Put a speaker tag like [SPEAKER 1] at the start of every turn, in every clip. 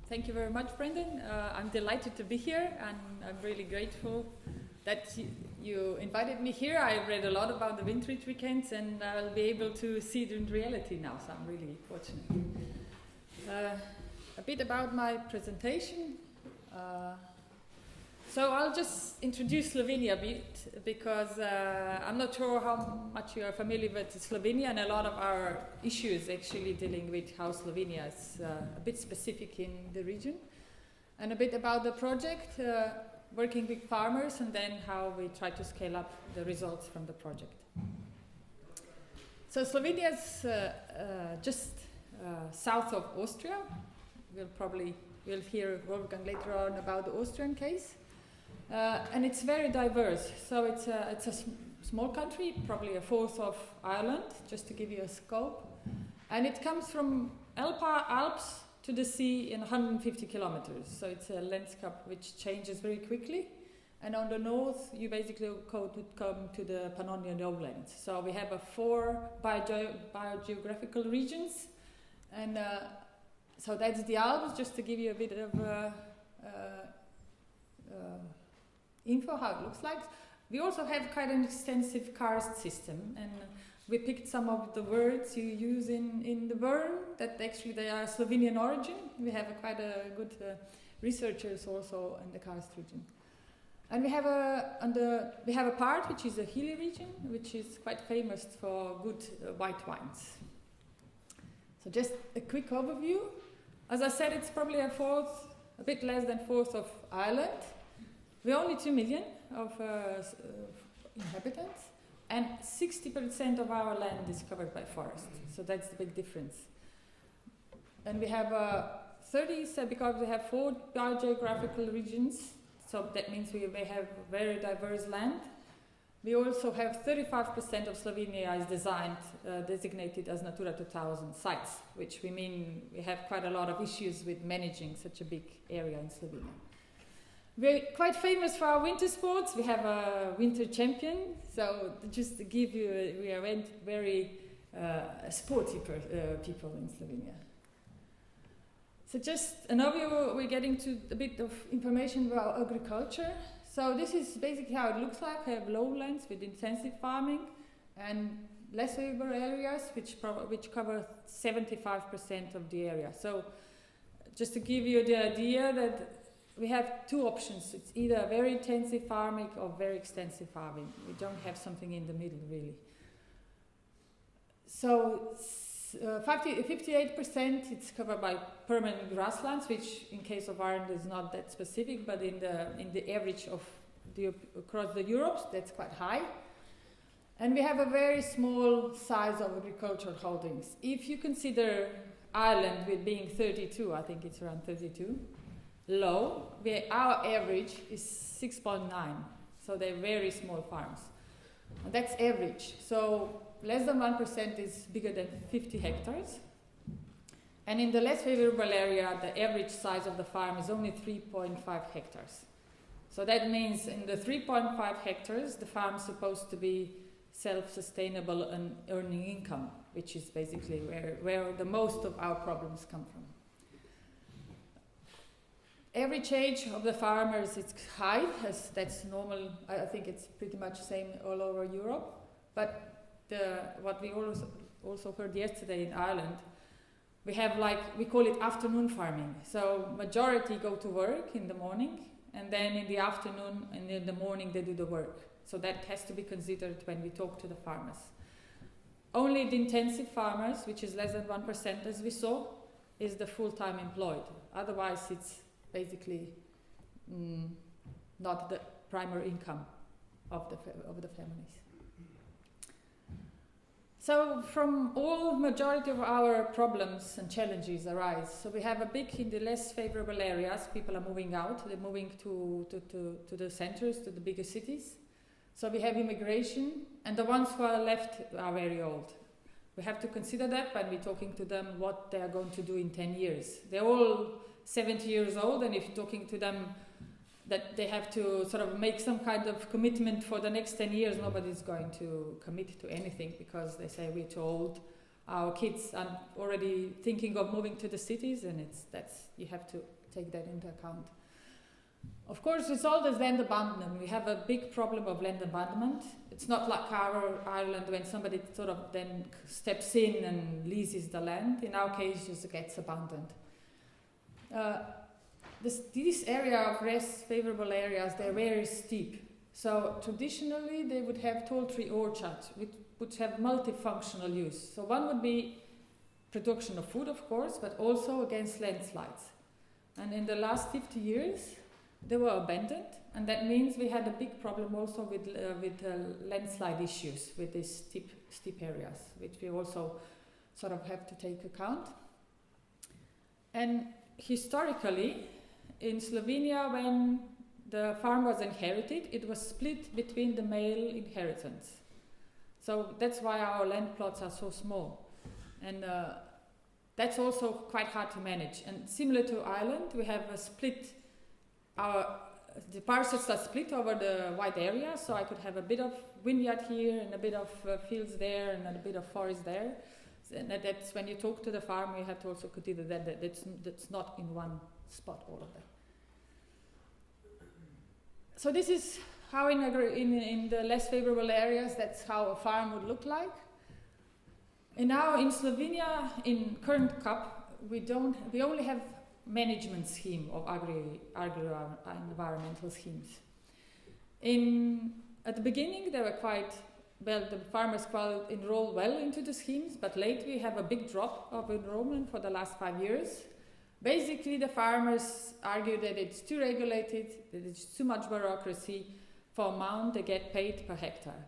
[SPEAKER 1] Thank you very much, Brendan. I'm delighted to be here, and I'm really grateful that you invited me here. I read a lot about the Winterage weekends, and I'll be able to see it in reality now, so I'm really fortunate. A bit about my presentation. So I'll just introduce Slovenia a bit, because I'm not sure how much you are familiar with Slovenia, and a lot of our issues actually dealing with how Slovenia is a bit specific in the region, and a bit about the project, working with farmers, and then how we try to scale up the results from the project. So Slovenia is just south of Austria. We'll hear Wolfgang later on about the Austrian case. And it's very diverse. So it's a small country, probably a fourth of Ireland, just to give you a scope. And it comes from Alps to the sea in 150 kilometers. So it's a landscape which changes very quickly. And on the north, you basically come to the Pannonian lowlands. So we have 4 biogeographical regions. And so that's the Alps, just to give you a bit of info how it looks like. We also have quite an extensive karst system, and we picked some of the words you use in the Burren that actually they are Slovenian origin. We have quite a good researchers also in the karst region. And we have a part which is a hilly region, which is quite famous for good white wines. So just a quick overview. As I said, it's probably a bit less than fourth of Ireland. We're only 2 million of inhabitants, and 60% of our land is covered by forest. So that's the big difference. And we have 30, because we have 4 biogeographical regions, so that means we have very diverse land. We also have 35% of Slovenia is designated as Natura 2000 sites, which we mean we have quite a lot of issues with managing such a big area in Slovenia. We're quite famous for our winter sports. We have a winter champion. So just to give you, we are very sporty people in Slovenia. So just an overview, we're getting to a bit of information about agriculture. So this is basically how it looks like. We have lowlands with intensive farming and less favorable areas, which cover 75% of the area. So just to give you the idea that we have 2 options. It's either very intensive farming or very extensive farming. We don't have something in the middle, really. So 58% it's covered by permanent grasslands, which in case of Ireland is not that specific, but in the average of across the Europe, that's quite high. And we have a very small size of agricultural holdings. If you consider Ireland with being 32, I think it's around 32, low, our average is 6.9, so they're very small farms. And that's average, so less than 1% is bigger than 50 hectares. And in the less favorable area, the average size of the farm is only 3.5 hectares. So that means in the 3.5 hectares, the farm is supposed to be self-sustainable and earning income, which is basically where the most of our problems come from. Average age of the farmers is high, as that's normal. I think it's pretty much the same all over Europe. But what we also heard yesterday in Ireland, we have we call it afternoon farming. So majority go to work in the morning, and then in the afternoon and in the morning they do the work. So that has to be considered when we talk to the farmers. Only the intensive farmers, which is less than 1% as we saw, is the full-time employed. Otherwise it's basically not the primary income of the families. So from all majority of our problems and challenges arise. So we have in the less favorable areas, people are moving out, they're moving to the centers, to the bigger cities. So we have immigration, and the ones who are left are very old. We have to consider that when we're talking to them what they are going to do in 10 years. They're all 70 years old, and if you're talking to them that they have to sort of make some kind of commitment for the next 10 years, nobody's going to commit to anything because they say we're too old our kids are already thinking of moving to the cities, and you have to take that into account. Of course, with all this land abandonment, we have a big problem of land abandonment. It's not like our Ireland when somebody sort of then steps in and leases the land. In our case, it just gets abandoned. This area of less favorable areas, they're very steep. So traditionally, they would have tall tree orchards, which would have multifunctional use. So one would be production of food, of course, but also against landslides. And in the last 50 years, they were abandoned, and that means we had a big problem also with landslide issues with these steep areas, which we also sort of have to take account. And historically, in Slovenia, when the farm was inherited, it was split between the male inheritance. So that's why our land plots are so small. And that's also quite hard to manage. And similar to Ireland, we have a split. The parcels are split over the wide area, so I could have a bit of vineyard here and a bit of fields there and a bit of forest there. And that's when you talk to the farmer, you have to also consider that that's not in one spot, all of that. So this is how in the less favorable areas, that's how a farm would look like. And now in Slovenia, in current CAP, we only have management scheme of agro-environmental schemes. At the beginning, they were the farmers enroll well into the schemes, but lately we have a big drop of enrollment for the last 5 years. Basically, the farmers argue that it's too regulated, that it's too much bureaucracy for amount they get paid per hectare.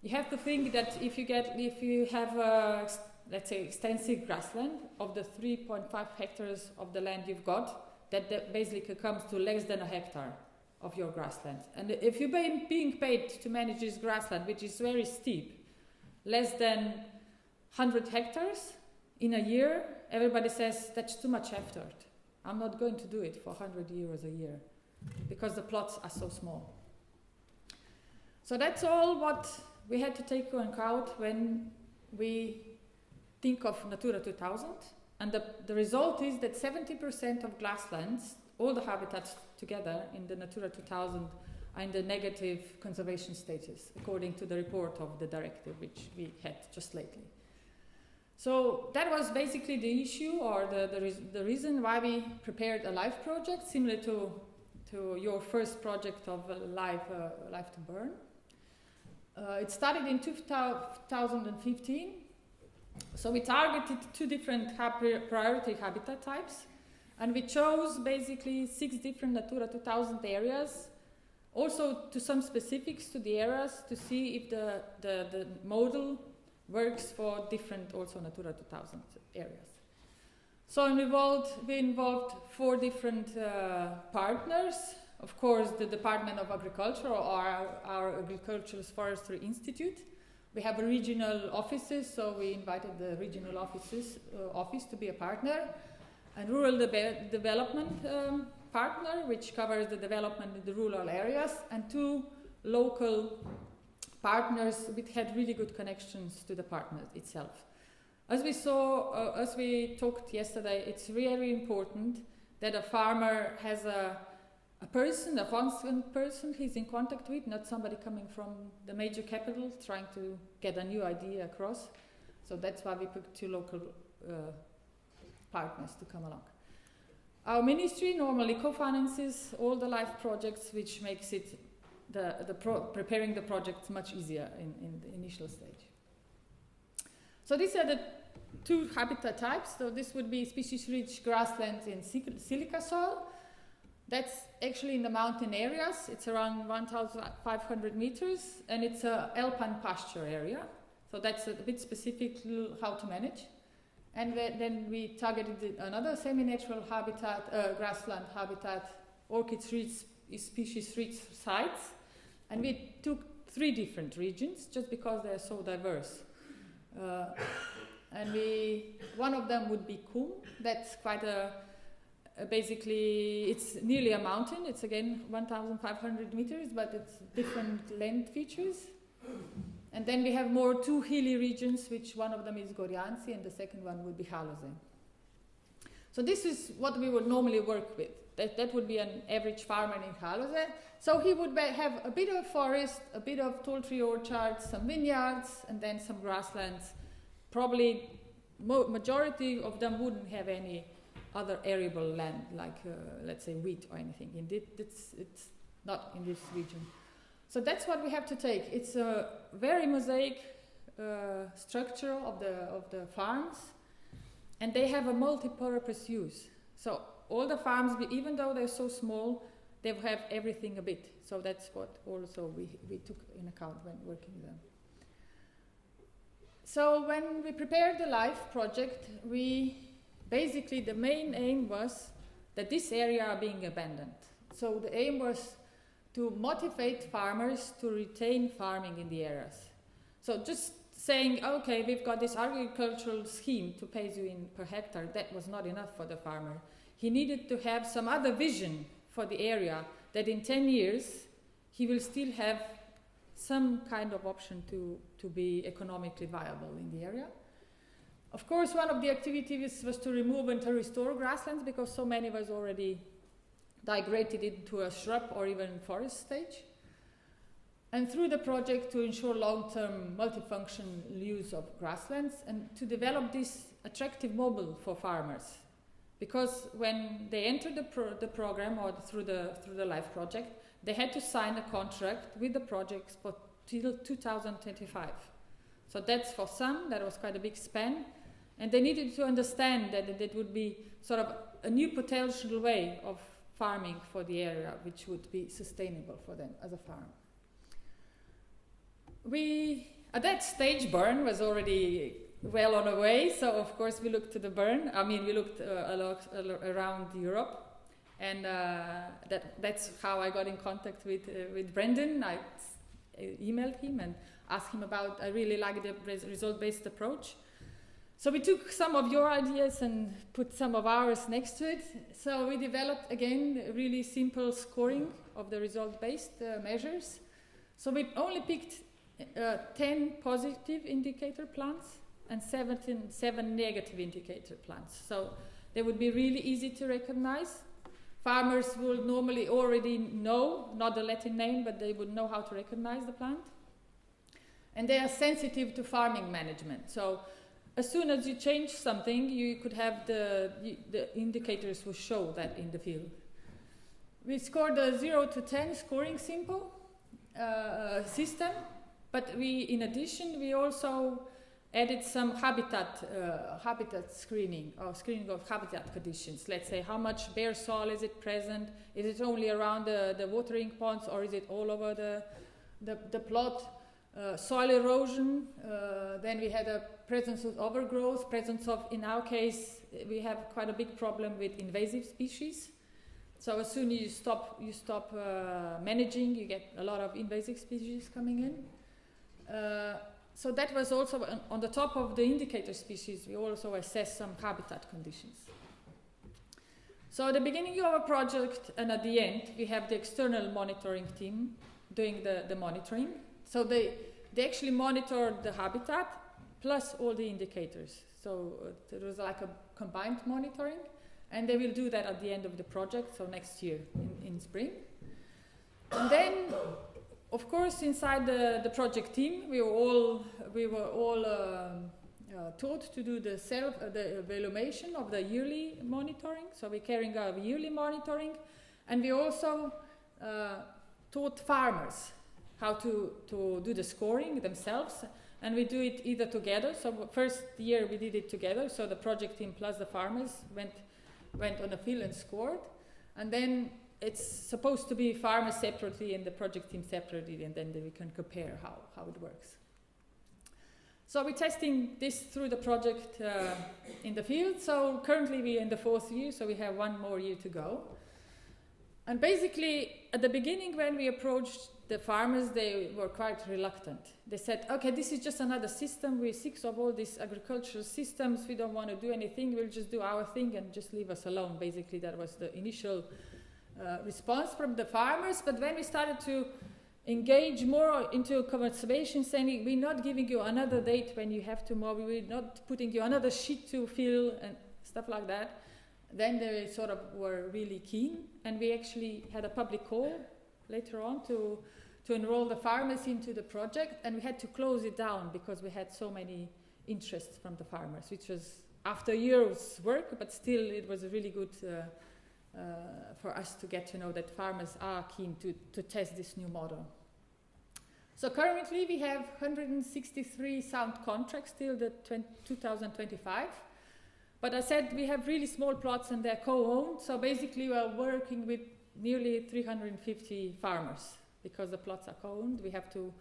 [SPEAKER 1] You have to think that if you have let's say extensive grassland, of the 3.5 hectares of the land you've got, that basically comes to less than a hectare of your grassland. And if you're being paid to manage this grassland, which is very steep, less than 100 hectares in a year, everybody says that's too much effort. I'm not going to do it for 100 euros a year because the plots are so small. So that's all what we had to take into account when we think of Natura 2000, and the result is that 70% of grasslands, all the habitats together in the Natura 2000, are in the negative conservation status, according to the report of the directive, which we had just lately. So that was basically the issue, or the reason why we prepared a LIFE project, similar to your first project of Life to Burn. It started in 2015. So we targeted 2 different priority habitat types, and we chose basically 6 different Natura 2000 areas, also to some specifics to the areas to see if the model works for different also Natura 2000 areas. So we involved 4 different partners. Of course, the Department of Agriculture, or our Agricultural Forestry Institute. We have regional offices, so we invited the regional office to be a partner, and rural development partner, which covers the development in the rural areas, and 2 local partners which had really good connections to the partner itself. As we talked yesterday, it's really important that a farmer has a constant person he's in contact with, not somebody coming from the major capital trying to get a new idea across. So that's why we put 2 local partners to come along. Our ministry normally co-finances all the LIFE projects, which makes it preparing the projects much easier in the initial stage. So these are the 2 habitat types. So this would be species-rich grasslands in silica soil. That's actually in the mountain areas. It's around 1,500 meters, and it's an alpine pasture area. So that's a bit specific how to manage. And then we targeted another semi-natural habitat, grassland habitat, orchid-rich, species-rich sites. And we took 3 different regions just because they're so diverse. And one of them would be Kum. That's quite basically, it's nearly a mountain. It's again 1,500 meters, but it's different land features. And then we have more two hilly regions, which one of them is Gorjanci and the second one would be Haloze. So this is what we would normally work with. That would be an average farmer in Haloze. So he would have a bit of forest, a bit of tall tree orchards, some vineyards, and then some grasslands. Probably majority of them wouldn't have any other arable land, like let's say wheat or anything. Indeed, it's not in this region. So that's what we have to take. It's a very mosaic structure of the farms, and they have a multi-purpose use. So all the farms, even though they're so small, they have everything a bit. So that's what also we took in account when working with them. So when we prepared the LIFE project, basically the main aim was that this area are being abandoned. So the aim was to motivate farmers to retain farming in the areas. So just saying, okay, we've got this agricultural scheme to pay you in per hectare, that was not enough for the farmer. He needed to have some other vision for the area, that in 10 years he will still have some kind of option to be economically viable in the area. Of course, one of the activities was to remove and to restore grasslands, because so many was already degraded into a shrub or even forest stage. And through the project to ensure long-term multifunction use of grasslands and to develop this attractive model for farmers. Because when they entered the program or through the LIFE project, they had to sign a contract with the projects for till 2025. So that's for some, that was quite a big span. And they needed to understand that it would be sort of a new potential way of farming for the area, which would be sustainable for them as a farm. At that stage, Burren was already well on the way, so of course we looked to the Burren. I mean, we looked a lot around Europe, and that's how I got in contact with Brendan. I emailed him and asked him about, I really like the result-based approach. So we took some of your ideas and put some of ours next to it. So we developed, again, really simple scoring of the result-based measures. So we only picked 10 positive indicator plants and 7 negative indicator plants. So they would be really easy to recognize. Farmers will normally already know, not the Latin name, but they would know how to recognize the plant. And they are sensitive to farming management. So as soon as you change something, you could have the indicators will show that in the field. We scored a 0 to 10 scoring simple system, but in addition, we also added some habitat screening, or screening of habitat conditions. Let's say, how much bare soil is it present? Is it only around the watering ponds, or is it all over the plot? Soil erosion, then we had a presence of overgrowth, presence of, in our case, we have quite a big problem with invasive species. So as soon as you stop managing, you get a lot of invasive species coming in. So that was also, on the top of the indicator species, we also assessed some habitat conditions. So at the beginning of our project and at the end, we have the external monitoring team doing the monitoring. So they actually monitored the habitat plus all the indicators. So it was like a combined monitoring, and they will do that at the end of the project, so next year in spring. And then, of course, inside the project team, we were all taught to do the evaluation of the yearly monitoring. So we're carrying out yearly monitoring, and we also taught farmers how to do the scoring themselves, and we do it either together. So first year we did it together, so the project team plus the farmers went on the field and scored, and then it's supposed to be farmers separately and the project team separately, and then we can compare how it works. So we're testing this through the project in the field. So currently we're in the 4th year, so we have 1 more year to go. And basically, at the beginning when we approached the farmers, they were quite reluctant. They said, okay, this is just another system. We're sick of all these agricultural systems. We don't want to do anything. We'll just do our thing and just leave us alone. Basically, that was the initial response from the farmers. But when we started to engage more into conservation, saying we're not giving you another date when you have to mow, we're not putting you another sheet to fill and stuff like that, then they sort of were really keen, and we actually had a public call later on to enroll the farmers into the project, and we had to close it down because we had so many interests from the farmers, which was after years work, but still it was really good for us to get to know that farmers are keen to test this new model. So currently we have 163 sound contracts till the 2025. But I said we have really small plots and they're co-owned. So basically we are working with nearly 350 farmers. Because the plots are co-owned, we have to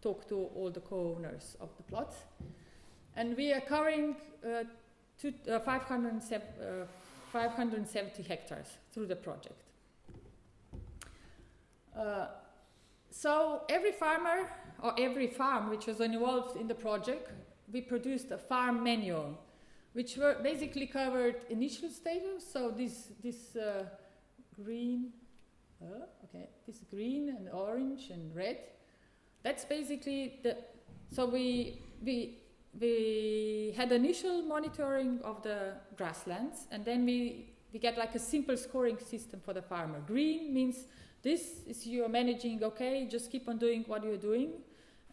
[SPEAKER 1] talk to all the co-owners of the plots. And we are covering 570 hectares through the project. So every farmer or every farm which was involved in the project, we produced a farm manual, which were basically covered initial stages. So this green, this green and orange and red. That's basically the. So we had initial monitoring of the grasslands, and then we get like a simple scoring system for the farmer. Green means this is you're managing okay, just keep on doing what you're doing,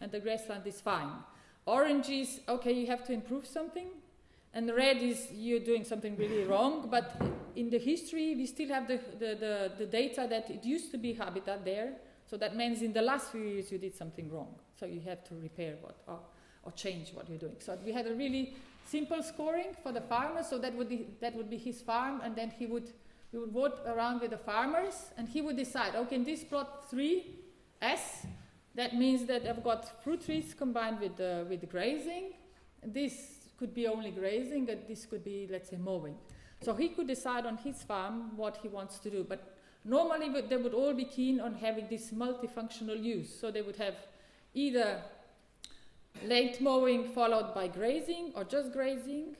[SPEAKER 1] and the grassland is fine. Orange is okay, you have to improve something, and red is you're doing something really wrong. But in the history, we still have the data that it used to be habitat there, so that means in the last few years you did something wrong, so you have to repair what or change what you're doing. So we had a really simple scoring for the farmer, so that would be his farm, and then we would vote around with the farmers, and he would decide, okay, in this plot 3S, that means that I've got fruit trees combined with the grazing. This could be only grazing, and this could be, let's say, mowing. So he could decide on his farm what he wants to do, but normally they would all be keen on having this multifunctional use. So they would have either late mowing followed by grazing or just grazing,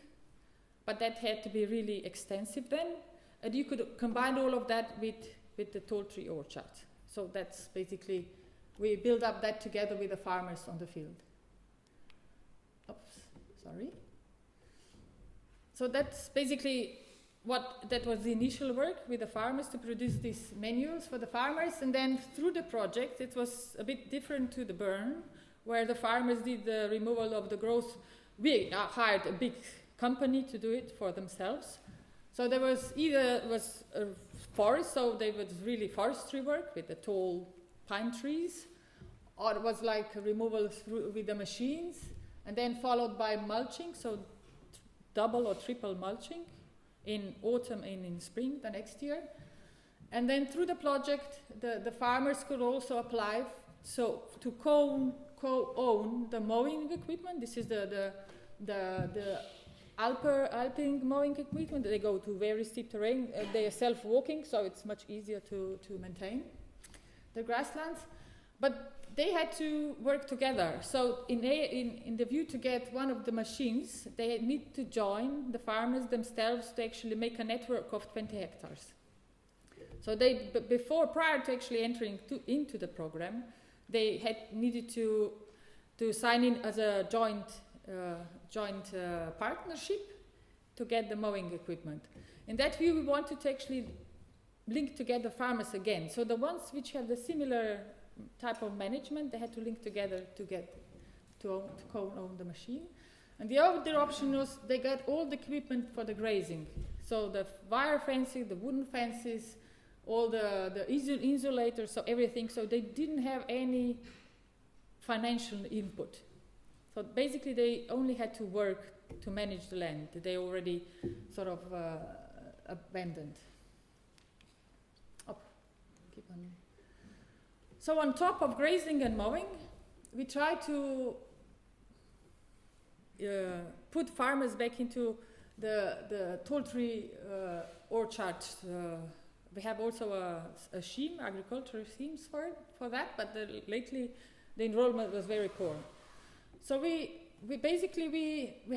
[SPEAKER 1] but that had to be really extensive then. And you could combine all of that with the tall tree orchard. So that's basically, we build up that together with the farmers on the field. Oops, sorry. So that's basically that was the initial work with the farmers to produce these manuals for the farmers. And then through the project, it was a bit different to the Burn, where the farmers did the removal of the growth. We hired a big company to do it for themselves. So there was either a forest, so they was really forestry work with the tall pine trees, or it was like a removal with the machines, and then followed by mulching, so double or triple mulching in autumn and in spring the next year. And then through the project, the farmers could also apply to co-own the mowing equipment. This is the alpine mowing equipment. They go to very steep terrain. They are self-walking, so it's much easier to maintain the grasslands. But they had to work together. So in the view to get one of the machines, they need to join the farmers themselves to actually make a network of 20 hectares. So they, prior to actually entering into the program, they had needed to sign in as a joint partnership to get the mowing equipment. In that view, we wanted to actually link together farmers again. So the ones which have the similar type of management, they had to link together to co-own the machine. And the other option was they got all the equipment for the grazing. So the wire fencing, the wooden fences, all the insulators, so everything. So they didn't have any financial input. So basically they only had to work to manage the land that they already sort of abandoned. Keep on. So on top of grazing and mowing, we try to put farmers back into the tall tree orchard. We have also a scheme, agricultural schemes for that, but lately the enrollment was very poor. So we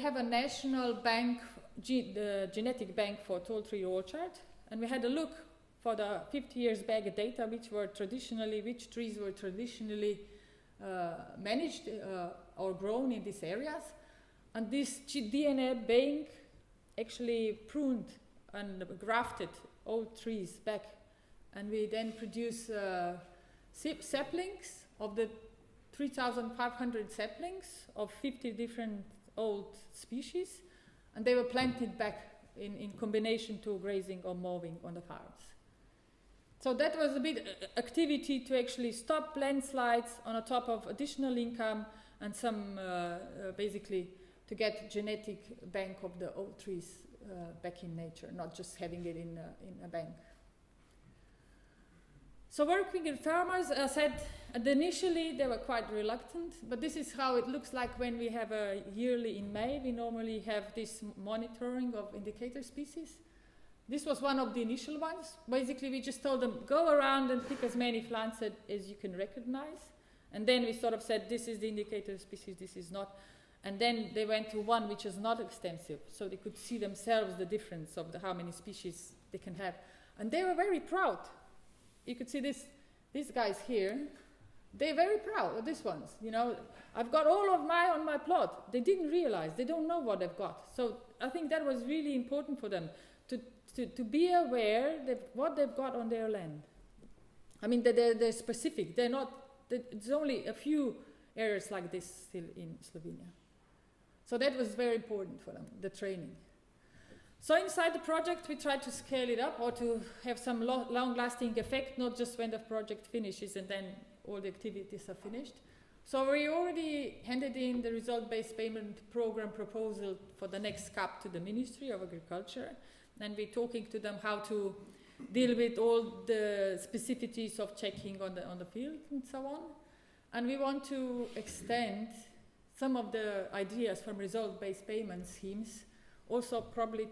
[SPEAKER 1] have a national bank, the genetic bank for tall tree orchard, and we had a look for the 50 years back data which trees were traditionally managed or grown in these areas. And this DNA bank actually pruned and grafted old trees back. And we then produce saplings of the 3,500 saplings of 50 different old species. And they were planted back in combination to grazing or mowing on the farms. So that was a bit activity to actually stop landslides on the top of additional income and some basically to get genetic bank of the old trees back in nature, not just having it in a bank. So working with farmers, I said initially they were quite reluctant, but this is how it looks like when we have a yearly in May. We normally have this monitoring of indicator species. This was one of the initial ones. Basically, we just told them, go around and pick as many plants as you can recognize. And then we sort of said, this is the indicator species, this is not. And then they went to one which is not extensive, so they could see themselves the difference of how many species they can have. And they were very proud. You could see these guys here. They're very proud of these ones. You know, I've got all of mine on my plot. They didn't realize, they don't know what they've got. So I think that was really important for them to be aware of what they've got on their land. I mean, they're specific. They're not, there's only a few areas like this still in Slovenia. So that was very important for them, the training. So inside the project, we tried to scale it up or to have some long-lasting effect, not just when the project finishes and then all the activities are finished. So we already handed in the result-based payment program proposal for the next CAP to the Ministry of Agriculture. And we're talking to them how to deal with all the specificities of checking on the field and so on. And we want to extend some of the ideas from result-based payment schemes also probably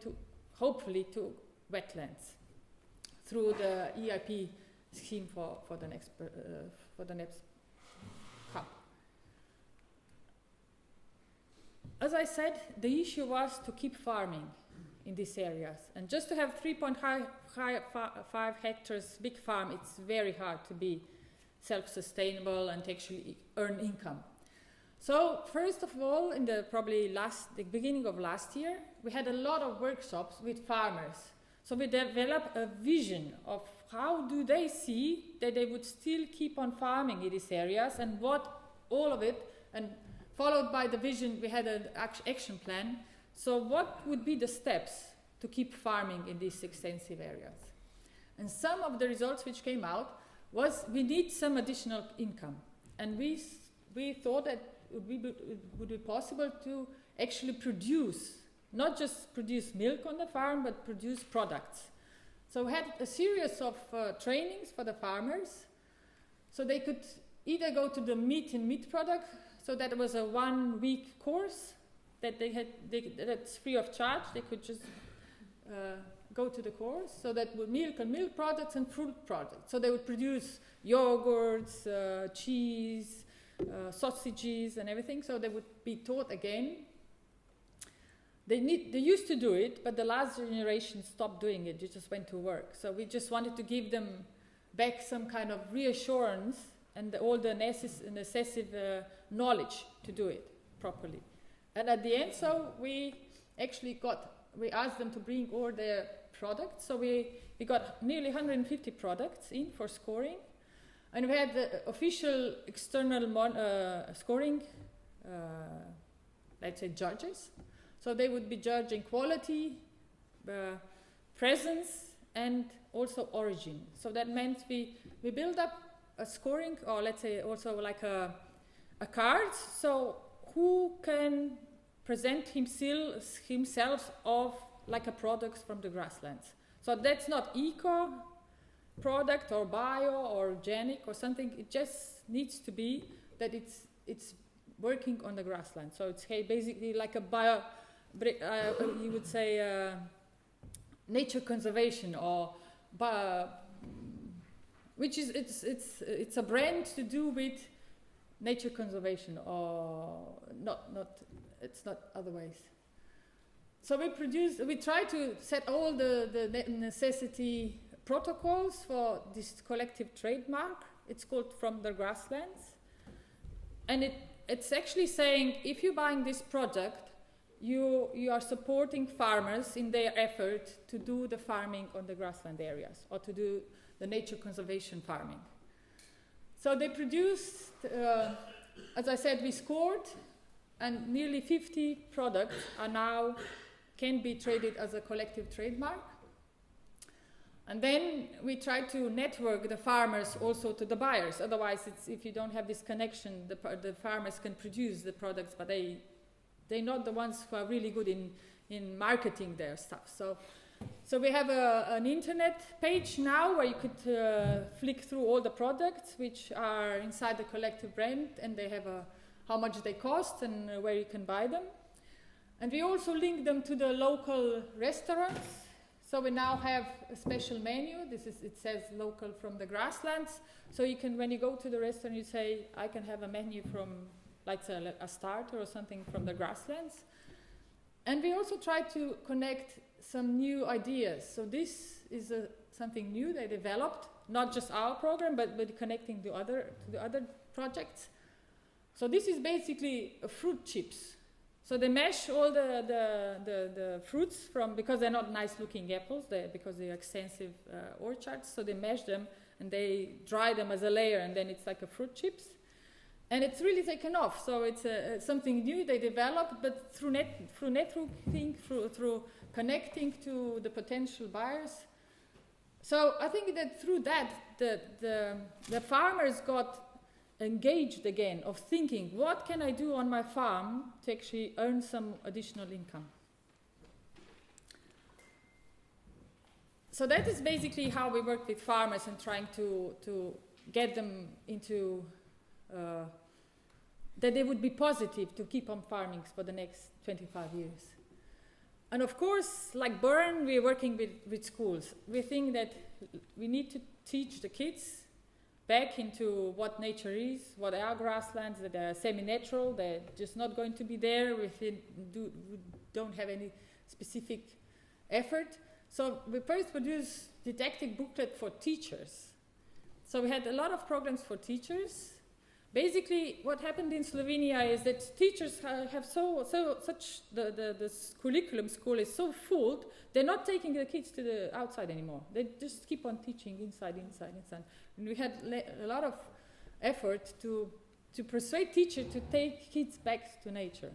[SPEAKER 1] hopefully to wetlands through the EIP scheme for the next CAP. As I said, the issue was to keep farming in these areas. And just to have 3.5 hectares big farm, it's very hard to be self-sustainable and to actually earn income. So first of all, in the beginning of last year, we had a lot of workshops with farmers. So we developed a vision of how do they see that they would still keep on farming in these areas and what all of it, and followed by the vision, we had an action plan. So what would be the steps to keep farming in these extensive areas? And some of the results which came out was we need some additional income. And we thought that it would be possible to actually produce, not just produce milk on the farm, but produce products. So we had a series of trainings for the farmers. So they could either go to the meat product, so that was a 1-week course that that's free of charge. They could just go to the course. So that would milk and milk products and fruit products. So they would produce yogurts, cheese, sausages and everything. So they would be taught again. They used to do it, but the last generation stopped doing it. They just went to work. So we just wanted to give them back some kind of reassurance and all the necessary knowledge to do it properly. And at the end, so we asked them to bring all their products. So we got nearly 150 products in for scoring. And we had the official external scoring, let's say, judges. So they would be judging quality, presence, and also origin. So that meant we build up a scoring, or let's say also like a card. So who can present himself of like a product from the grasslands. So that's not eco product or bio or organic or something. It just needs to be that it's working on the grassland. So it's basically like a you would say nature conservation, or which is it's a brand to do with nature conservation, or not it's not otherwise. So we try to set all the necessity protocols for this collective trademark. It's called From the Grasslands. And it's actually saying, if you're buying this product, you are supporting farmers in their effort to do the farming on the grassland areas, or to do the nature conservation farming. So they produced, as I said, we scored, and nearly 50 products are now can be traded as a collective trademark. And then we try to network the farmers also to the buyers. Otherwise, if you don't have this connection, the farmers can produce the products, but they're not the ones who are really good in marketing their stuff. So we have an internet page now where you could flick through all the products which are inside the collective brand, and they have how much they cost and where you can buy them. And we also link them to the local restaurants. So we now have a special menu. It says local from the grasslands. So you can, when you go to the restaurant, you say, I can have a menu from like a starter or something from the grasslands. And we also try to connect some new ideas. So this is something new they developed, not just our program, but connecting to the other projects. So this is basically fruit chips. So they mash all the fruits because they're not nice looking apples, because they're extensive orchards. So they mash them and they dry them as a layer, and then it's like a fruit chips. And it's really taken off. So it's something new they developed, but through networking, through connecting to the potential buyers. So I think that through that, the farmers got engaged again of thinking, what can I do on my farm to actually earn some additional income? So that is basically how we work with farmers and trying to get them into that they would be positive to keep on farming for the next 25 years. And of course, like Burren, we're working with schools. We think that we need to teach the kids back into what nature is, what are grasslands, that they're semi-natural, they're just not going to be there, we don't have any specific effort. So we first produced didactic booklet for teachers. So we had a lot of programs for teachers. Basically, what happened in Slovenia is that teachers have the curriculum school is so full, they're not taking the kids to the outside anymore. They just keep on teaching inside. And we had a lot of effort to persuade teachers to take kids back to nature,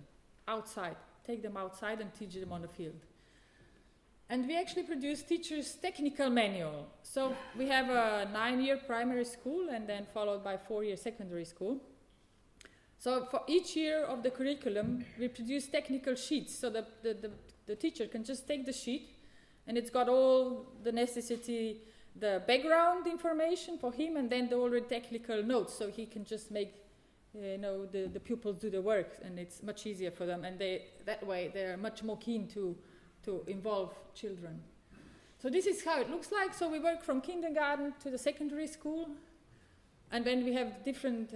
[SPEAKER 1] outside, take them outside and teach them on the field. And we actually produced teachers' technical manual. So we have a 9-year primary school and then followed by 4-year secondary school. So for each year of the curriculum, we produce technical sheets. So the teacher can just take the sheet and it's got all the necessity, the background information for him, and then the already technical notes. So he can just make the pupils do the work, and it's much easier for them. And that way they're much more keen to involve children. So this is how it looks like. So we work from kindergarten to the secondary school, and then we have different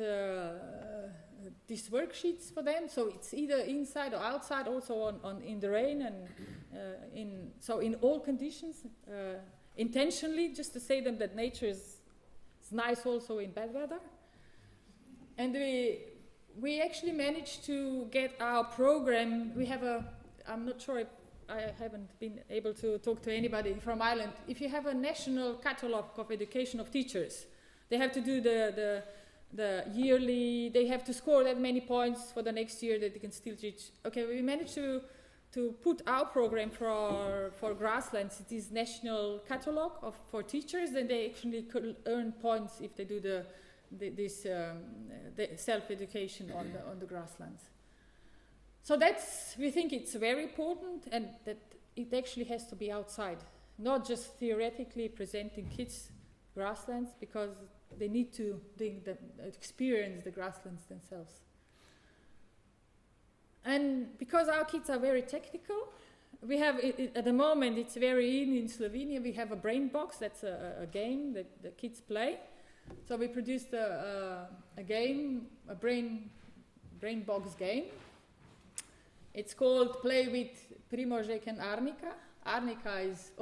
[SPEAKER 1] these worksheets for them. So it's either inside or outside, also in the rain, and in all conditions, intentionally, just to say them that nature is nice also in bad weather. And we actually managed to get our program. We have I'm not sure if I haven't been able to talk to anybody from Ireland. If you have a national catalogue of education of teachers, they have to do the yearly, they have to score that many points for the next year that they can still teach. Okay, we managed to put our program for grasslands, this national catalogue for teachers, then they actually could earn points if they do the self-education on the grasslands. So we think it's very important, and that it actually has to be outside, not just theoretically presenting kids grasslands, because they need to experience the grasslands themselves. And because our kids are very technical, we have, at the moment, it's very in Slovenia, we have a brain box, that's a game that the kids play. So we produced a game, a brain box game. It's called Play with Primožek and Arnika. Arnika is,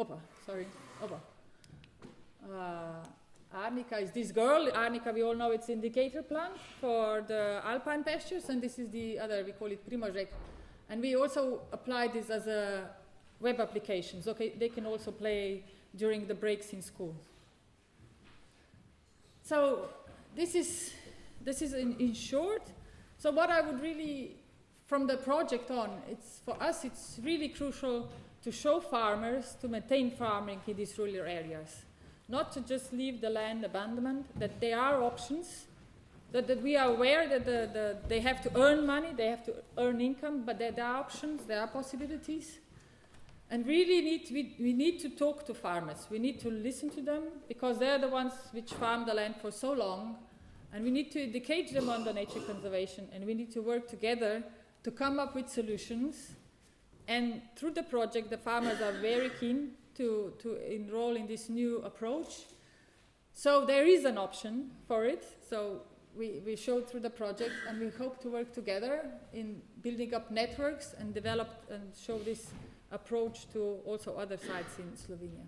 [SPEAKER 1] Arnica is this girl. Arnica, we all know it's indicator plant for the alpine pastures, and this is the other, we call it Primožek. And we also apply this as a web applications. Okay, they can also play during the breaks in school. So this is in short. So what I would really, from the project on, for us it's really crucial to show farmers to maintain farming in these rural areas. Not to just leave the land abandoned, that there are options, that we are aware that they have to earn money, they have to earn income, but there are options, there are possibilities. And really we need to talk to farmers. We need to listen to them, because they're the ones which farm the land for so long. And we need to educate them on the nature conservation, and we need to work together to come up with solutions. And through the project, the farmers are very keen to enroll in this new approach. So there is an option for it. So we showed through the project, and we hope to work together in building up networks and develop and show this approach to also other sites in Slovenia.